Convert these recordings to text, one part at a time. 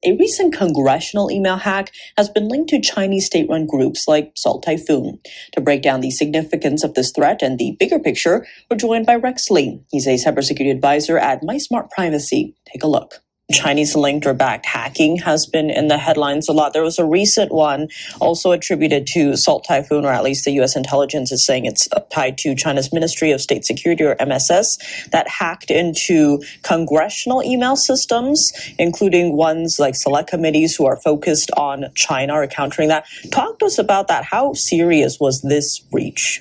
A recent congressional email hack has been linked to Chinese state-run groups like Salt Typhoon. To break down the significance of this threat and the bigger picture, we're joined by Rex Lee. He's a cybersecurity advisor at MySmart Privacy. Take a look. Chinese linked or backed hacking has been in the headlines a lot. There was a recent one also attributed to Salt Typhoon, or at least the U.S. intelligence is saying it's tied to China's Ministry of State Security, or MSS, that hacked into congressional email systems, including ones like select committees who are focused on China or countering that. Talk to us about that. How serious was this breach?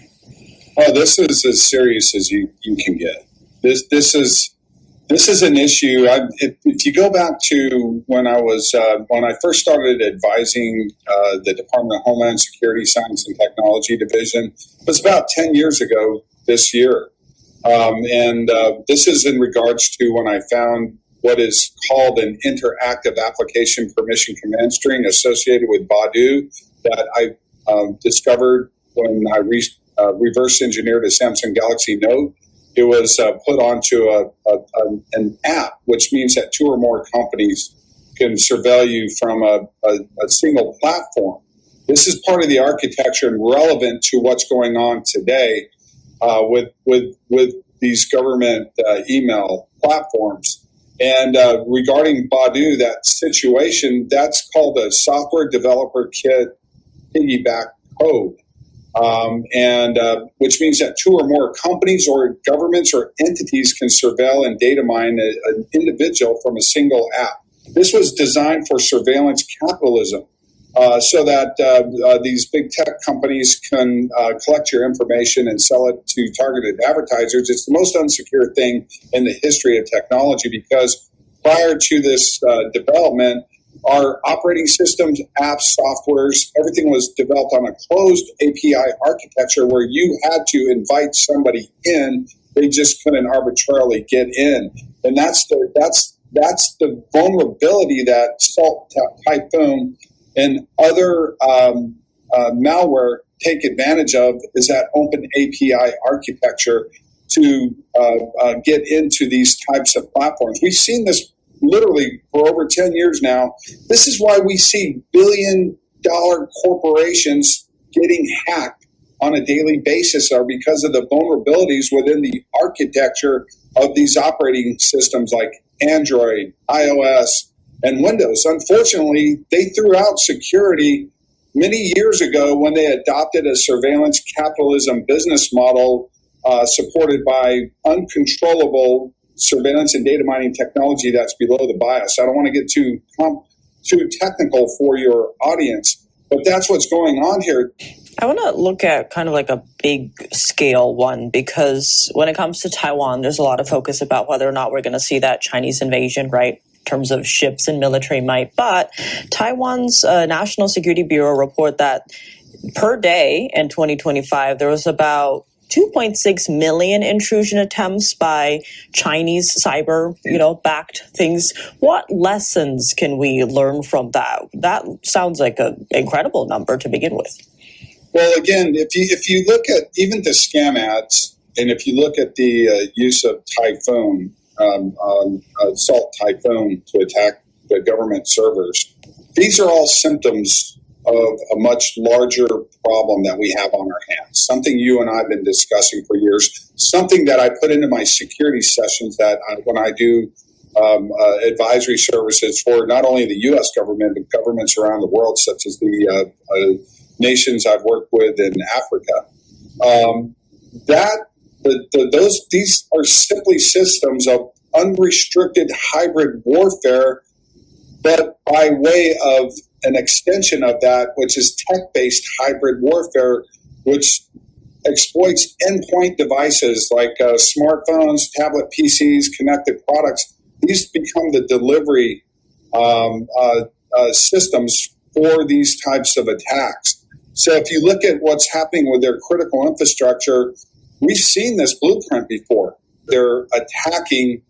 Oh, this is as serious as you can get. This is an issue. If you go back to when I first started advising the Department of Homeland Security Science and Technology Division, it was about 10 years ago this year. This is in regards to when I found what is called an interactive application permission command string associated with Baidu that I discovered when I reverse engineered a Samsung Galaxy Note. It was put onto an app, which means that two or more companies can surveil you from a single platform. This is part of the architecture and relevant to what's going on today with these government email platforms. And regarding Baidu, that situation, that's called a software developer kit piggyback code. Which means that two or more companies or governments or entities can surveil and data mine an individual from a single app. This was designed for surveillance capitalism, so that these big tech companies can collect your information and sell it to targeted advertisers. It's the most unsecure thing in the history of technology, because prior to this development, our operating systems, apps, softwares, everything was developed on a closed API architecture where you had to invite somebody in. They just couldn't arbitrarily get in. And that's the vulnerability that Salt Typhoon and other malware take advantage of, is that open API architecture to get into these types of platforms. We've seen this literally for over 10 years now. This is why we see billion-dollar corporations getting hacked on a daily basis, are because of the vulnerabilities within the architecture of these operating systems like Android, iOS, and Windows. Unfortunately, they threw out security many years ago when they adopted a surveillance capitalism business model supported by uncontrollable surveillance and data mining technology that's below the bias. I don't want to get too technical for your audience, but that's what's going on here. I want to look at kind of like a big scale one, because when it comes to Taiwan, there's a lot of focus about whether or not we're going to see that Chinese invasion, right, in terms of ships and military might. But Taiwan's National Security Bureau report that per day in 2025, there was about 2.6 million intrusion attempts by Chinese cyber, backed things. What lessons can we learn from that? That sounds like an incredible number to begin with. Well, again, if you look at even the scam ads, and if you look at the use of Typhoon, Salt Typhoon to attack the government servers, these are all symptoms of a much larger problem that we have on our hands, something you and I have been discussing for years, something that I put into my security sessions when I do advisory services for not only the U.S. government, but governments around the world, such as the nations I've worked with in Africa. These are simply systems of unrestricted hybrid warfare, but by way of an extension of that, which is tech-based hybrid warfare, which exploits endpoint devices like smartphones, tablet PCs, connected products. These become the delivery systems for these types of attacks. So if you look at what's happening with their critical infrastructure, we've seen this blueprint before. They're attacking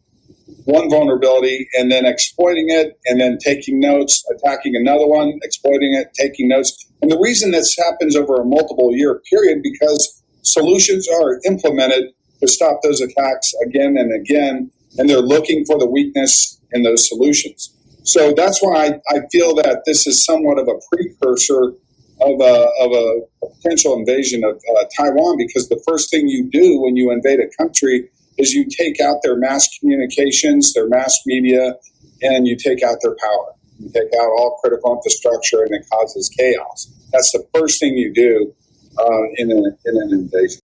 one vulnerability and then exploiting it and then taking notes, attacking another one, exploiting it, taking notes. And the reason this happens over a multiple year period, because solutions are implemented to stop those attacks again and again, and they're looking for the weakness in those solutions. So that's why I feel that this is somewhat of a precursor of a potential invasion of Taiwan, because the first thing you do when you invade a country is you take out their mass communications, their mass media, and you take out their power. You take out all critical infrastructure, and it causes chaos. That's the first thing you do in an invasion.